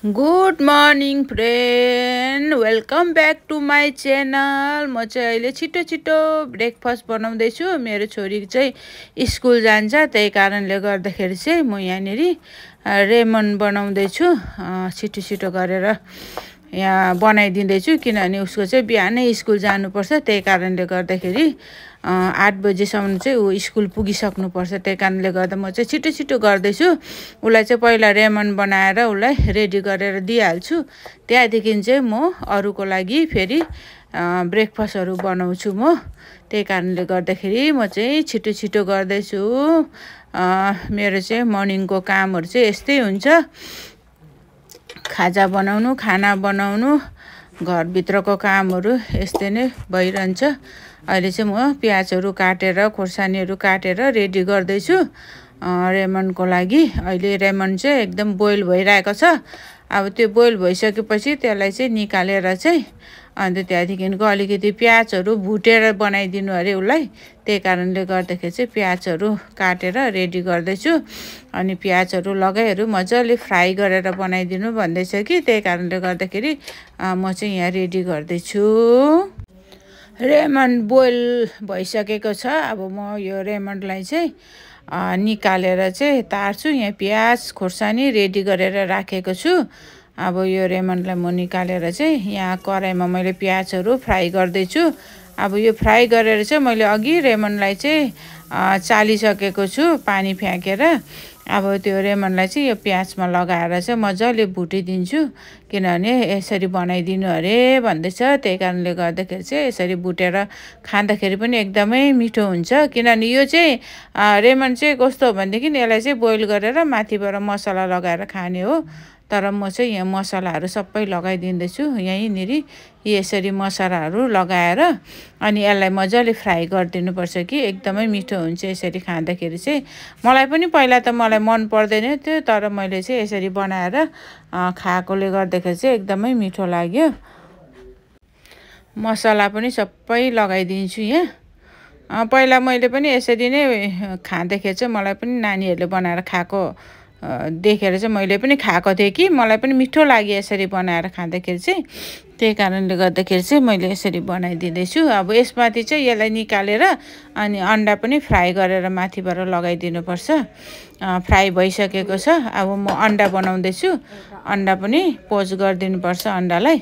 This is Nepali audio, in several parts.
Good morning friend, welcome back to my channel. म चाहिँ अहिले छिटो छिटो ब्रेकफास्ट बनाउँदैछु। मेरो छोरी चाहिँ स्कुल जान्छ, त्यही कारणले गर्दाखेरि चाहिँ म यहाँनिर रेमन बनाउँदैछु। छिटो छिटो गरेर यहाँ बनाइदिँदैछु, किनभने उसको चाहिँ बिहानै स्कुल जानुपर्छ। त्यही कारणले गर्दाखेरि 8 बजीसम्म चाहिँ ऊ स्कुल पुगिसक्नुपर्छ। त्यही कारणले गर्दा म चाहिँ छिटो छिटो गर्दैछु। उसलाई चाहिँ पहिला रेमन बनाएर उसलाई रेडी गरेर दिइहाल्छु। त्यहाँदेखि चाहिँ म अरूको लागि फेरि ब्रेकफास्टहरू बनाउँछु म। त्यही कारणले गर्दाखेरि म चाहिँ छिटो छिटो गर्दैछु। मेरो चाहिँ मर्निङको कामहरू चाहिँ यस्तै हुन्छ। खाजा बनाउनु, खाना बनाउनु, घरभित्रको कामहरू यस्तै नै भइरहन्छ। अहिले चाहिँ म प्याजहरू काटेर, खोर्सानीहरू काटेर रेडी गर्दैछु रेमनको लागि। अहिले रेमन चाहिँ एकदम बोइल भइरहेको छ। अब त्यो बोइल भइसकेपछि त्यसलाई चाहिँ निकालेर चाहिँ अन्त त्यहाँदेखिको अलिकति प्याजहरू भुटेर बनाइदिनु अरे उसलाई। त्यही कारणले गर्दाखेरि चाहिँ प्याजहरू काटेर रेडी गर्दैछु। अनि प्याजहरू लगाइहरू मजाले फ्राई गरेर बनाइदिनु भन्दैछ कि, त्यही कारणले गर्दाखेरि म चाहिँ यहाँ रेडी गर्दैछु। रेमन बोइल भइसकेको छ। अब म यो रेमनलाई चाहिँ निकालेर चाहिँ तार्छु। यहाँ प्याज खोर्सानी रेडी गरेर राखेको छु। अब यो रेमनलाई म निकालेर चाहिँ यहाँ कराईमा मैले प्याजहरू फ्राई गर्दैछु। अब यो फ्राई गरेर चाहिँ मैले अघि रेमनलाई चाहिँ चालिसकेको छु पानी फ्याँकेर। अब त्यो रेमनलाई चाहिँ यो प्याजमा लगाएर चाहिँ मजाले भुटिदिन्छु, किनभने यसरी बनाइदिनु अरे भन्दैछ। त्यही कारणले गर्दाखेरि चाहिँ यसरी भुटेर खाँदाखेरि पनि एकदमै मिठो हुन्छ। किनभने यो चाहिँ रेमन चाहिँ कस्तो हो भनेदेखि यसलाई चाहिँ बोइल गरेर माथिबाट मसला लगाएर खाने हो। तर म चाहिँ यहाँ मसलाहरू सबै लगाइदिँदैछु। यहीँनिर यसरी मसलाहरू लगाएर अनि यसलाई मजाले फ्राई गरिदिनुपर्छ कि एकदमै मिठो हुन्छ यसरी खाँदाखेरि चाहिँ। मलाई पनि पहिला त मलाई मन पर्दैन थियो, तर मैले चाहिँ यसरी बनाएर खाएकोले गर्दाखेरि चाहिँ एकदमै मिठो लाग्यो। मसला पनि सबै लगाइदिन्छु यहाँ। पहिला मैले पनि यसरी नै खाँदाखेरि चाहिँ मलाई पनि नानीहरूले बनाएर खाएको देखेर चाहिँ मैले पनि खाएको थिएँ कि मलाई पनि मिठो लाग्यो यसरी बनाएर खाँदाखेरि चाहिँ। त्यही कारणले गर्दाखेरि चाहिँ मैले यसरी बनाइदिँदैछु। अब यसमाथि चाहिँ यसलाई निकालेर अनि अन्डा पनि फ्राई गरेर माथिबाट लगाइदिनुपर्छ। फ्राई भइसकेको छ। अब म अन्डा बनाउँदैछु। अन्डा पनि पोच गरिदिनुपर्छ अन्डालाई।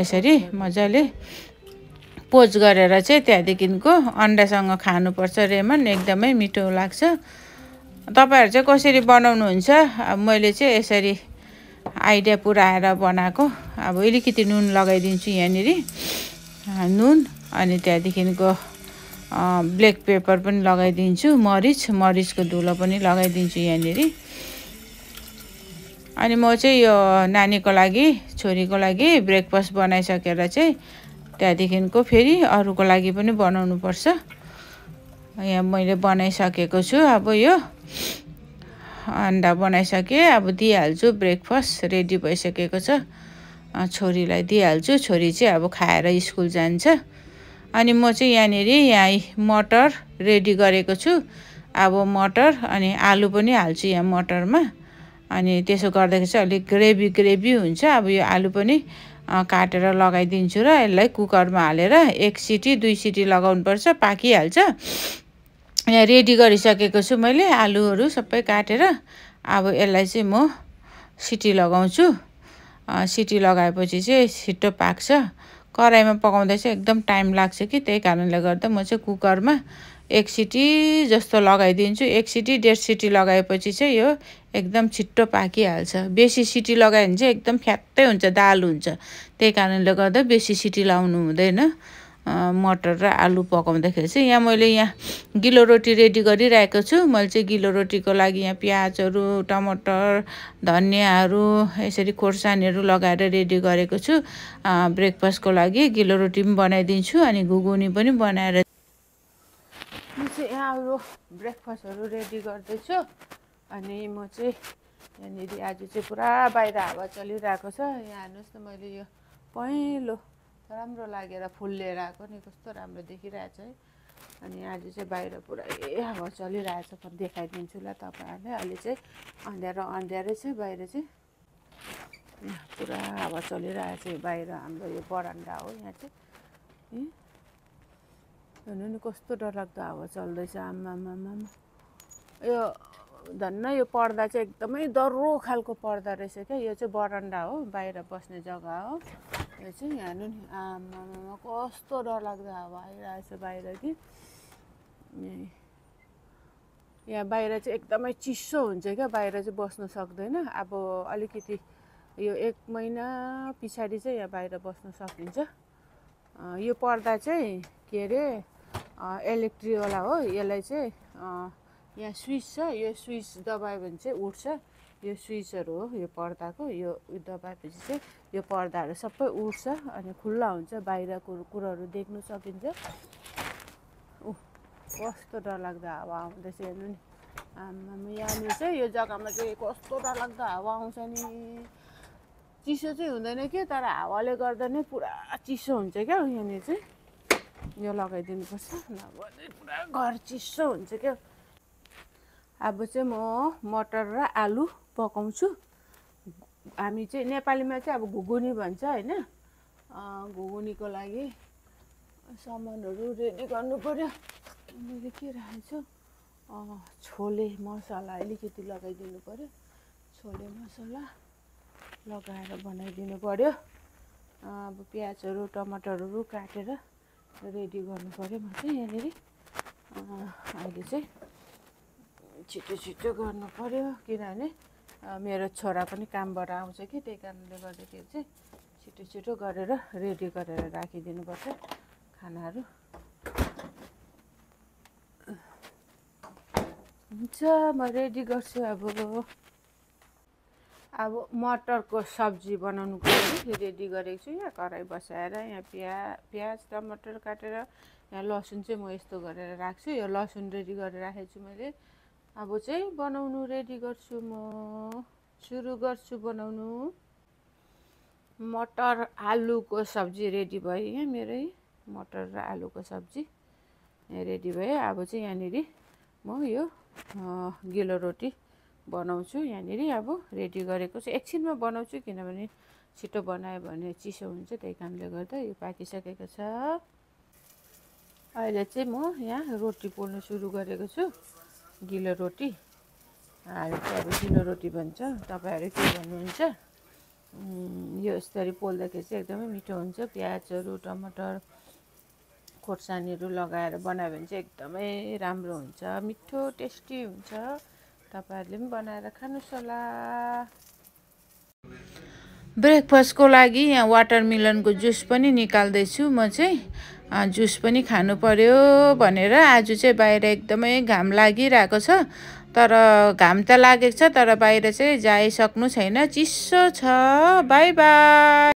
यसरी मजाले पोच गरेर चाहिँ त्यहाँदेखिको अन्डासँग खानुपर्छ रेमन, एकदमै मिठो लाग्छ। तपाईँहरू चाहिँ कसरी बनाउनुहुन्छ? अब मैले चाहिँ यसरी आइडिया पुऱ्याएर बनाएको। अब अलिकति नुन लगाइदिन्छु यहाँनिर, नुन। अनि त्यहाँदेखिको ब्ल्याक पेपर पनि लगाइदिन्छु, मरिचको धुलो पनि लगाइदिन्छु यहाँनिर। अनि म चाहिँ यो नानीको लागि, छोरीको लागि ब्रेकफास्ट बनाइसकेर चाहिँ त्यहाँदेखिको फेरि अरूको लागि पनि बनाउनुपर्छ। यहाँ मैले बनाइसकेको छु। अब यो अन्डा बनाइसकेँ। अब दिइहाल्छु, ब्रेकफास्ट रेडी भइसकेको छ। छोरीलाई दिइहाल्छु। छोरी चाहिँ अब खाएर स्कुल जान्छ। अनि म चाहिँ यहाँ मटर रेडी गरेको छु। अब मटर अनि आलु पनि हाल्छु यहाँ मटरमा। अनि त्यसो गर्दाखेरि चाहिँ अलिक ग्रेभी हुन्छ। अब यो आलु पनि काटेर लगाइदिन्छु र यसलाई कुकरमा हालेर 1 सिटी 2 सिटी लगाउनुपर्छ, पाकिहाल्छ। यहाँ रेडी गरिसकेको छु मैले आलुहरू सबै काटेर। अब यसलाई चाहिँ म सिटी लगाउँछु। सिटी लगाएपछि चाहिँ छिटो पाक्छ। कराईमा पकाउँदा चाहिँ एकदम टाइम लाग्छ कि, त्यही कारणले गर्दा म चाहिँ कुकरमा 1 सिटी जस्तो लगाइदिन्छु। 1 सिटी 1.5 सिटी लगाएपछि चाहिँ यो एकदम छिट्टो पाकिहाल्छ। बेसी सिटी लगायो भने चाहिँ एकदम फ्यात्तै हुन्छ, दाल हुन्छ। त्यही कारणले गर्दा बेसी सिटी लाउनु हुँदैन मटर र आलु पकाउँदाखेरि चाहिँ। यहाँ मैले गिलो रोटी रेडी गरिरहेको छु। मैले चाहिँ गिलो रोटीको लागि यहाँ प्याजहरू, टमाटर, धनियाँहरू, यसरी खोर्सानीहरू लगाएर रेडी गरेको छु। ब्रेकफास्टको लागि गिलो रोटी पनि बनाइदिन्छु अनि घुगुनी पनि बनाएर म चाहिँ यहाँ यो ब्रेकफास्टहरू रेडी गर्दैछु। अनि म चाहिँ यहाँनिर आज चाहिँ पुरा बाहिर हावा चलिरहेको छ। यहाँ हेर्नुहोस् न, मैले यो पहेँलो राम्रो लागेर फुल लिएर आएको नि, कस्तो राम्रो देखिरहेछ है। अनि आज चाहिँ बाहिर पुरै हावा चलिरहेछ। देखाइदिन्छु ल तपाईँहरूलाई। अहिले चाहिँ अँध्यारो छ बाहिर चाहिँ। यहाँ पुरा हावा चलिरहेको छ बाहिर हाम्रो यो बरन्डा हो यहाँ चाहिँ हेर्नु नि कस्तो डरलाग्दो हावा चल्दैछ आम्मामामा यो धन्न यो पर्दा चाहिँ एकदमै दह्रो खालको पर्दा रहेछ क्या यो चाहिँ बरन्डा हो बाहिर बस्ने जग्गा हो यो चाहिँ हेर्नु नि आम्मामामा कस्तो डरलाग्दो हावा आइरहेछ बाहिर कि यहाँ बाहिर चाहिँ एकदमै चिसो हुन्छ क्या बाहिर चाहिँ बस्नु सक्दैन अब अलिकति यो 1 महिना पछाडि चाहिँ यहाँ बाहिर बस्न सकिन्छ यो पर्दा चाहिँ के अरे इलेक्ट्रिकवाला हो यसलाई चाहिँ यहाँ स्विच छ यो स्विच दबायो भने चाहिँ उठ्छ यो स्विचहरू हो यो पर्दाको यो दबाएपछि चाहिँ यो पर्दाहरू सबै उठ्छ अनि खुल्ला हुन्छ बाहिरको कुराहरू देख्न सकिन्छ कस्तो डरलाग्दो हावा आउँदैछ हेर्नु नि आम्मामा यहाँनिर चाहिँ यो जग्गामा चाहिँ कस्तो डरलाग्दो हावा आउँछ नि चिसो चाहिँ हुँदैन के तर हावाले गर्दा नै पुरा चिसो हुन्छ क्या यहाँनिर चाहिँ यो लगाइदिनुपर्छ नभए पुरा घर चिसो हुन्छ क्या अब चाहिँ म मटर र आलु पकाउँछु हामी चाहिँ नेपालीमा चाहिँ अब घुगुनी भन्छ होइन घुगुनीको लागि सामानहरू रेडी गर्नु पर्यो मैले के राखेको छु छोले मसला अलिकति लगाइदिनु पर्यो छोले मसला लगाएर बनाइदिनु पर्यो अब प्याजहरू टमाटरहरू काटेर रेडी गर्नु पर्यो म चाहिँ यहाँनिर अहिले चाहिँ छिटो छिटो गर्नु पर्यो किनभने मेरो छोरा पनि कामबाट आउँछ कि त्यही कारणले गर्दाखेरि चाहिँ छिटो छिटो गरेर रेडी गरेर राखिदिनुपर्छ खानाहरू हुन्छ म रेडी गर्छु अब मटरको सब्जी बनाउनुको लागि रेडी गरेको छु यहाँ कराई बसाएर यहाँ प्याज टमाटर काटेर यहाँ लसुन चाहिँ म यस्तो गरेर राख्छु यो लसुन रेडी गरेर राखेको छु मैले अब चाहिँ बनाउनु रेडी गर्छु म सुरु गर्छु बनाउनु मटर आलुको सब्जी रेडी भयो यहाँ मेरै मटर र आलुको सब्जी यहाँ रेडी भयो अब चाहिँ यहाँनिर म यो गिलो रोटी बनाउँछु यहाँनिर अब रेडी गरेको छु एकछिनमा बनाउँछु किनभने छिटो बनायो भने चिसो हुन्छ त्यही कारणले गर्दा यो पाकिसकेको छ अहिले चाहिँ म यहाँ रोटी पोल्नु सुरु गरेको छु गिलो रोटी हामी चाहिँ अब गिलो रोटी भन्छ तपाईँहरू के भन्नुहुन्छ यो यसरी पोल्दाखेरि चाहिँ एकदमै मिठो हुन्छ प्याजहरू टमाटर खोर्सानीहरू लगाएर बनायो भने चाहिँ एकदमै राम्रो हुन्छ मिठो टेस्टी हुन्छ तपाईहरुले पनि बनाएर खानुस् होला ब्रेकफास्टको लागि यहाँ वाटरमेलनको जुस पनि निकाल्दै छु म चाहिँ जुस पनि खानु पर्यो भनेर आज चाहिँ बाहिर एकदमै घाम लागिरहेको छ तर घाम त लागेको छ तर बाहिर चाहिँ जाइसक्नु छैन चिसो छ बाइ बाइ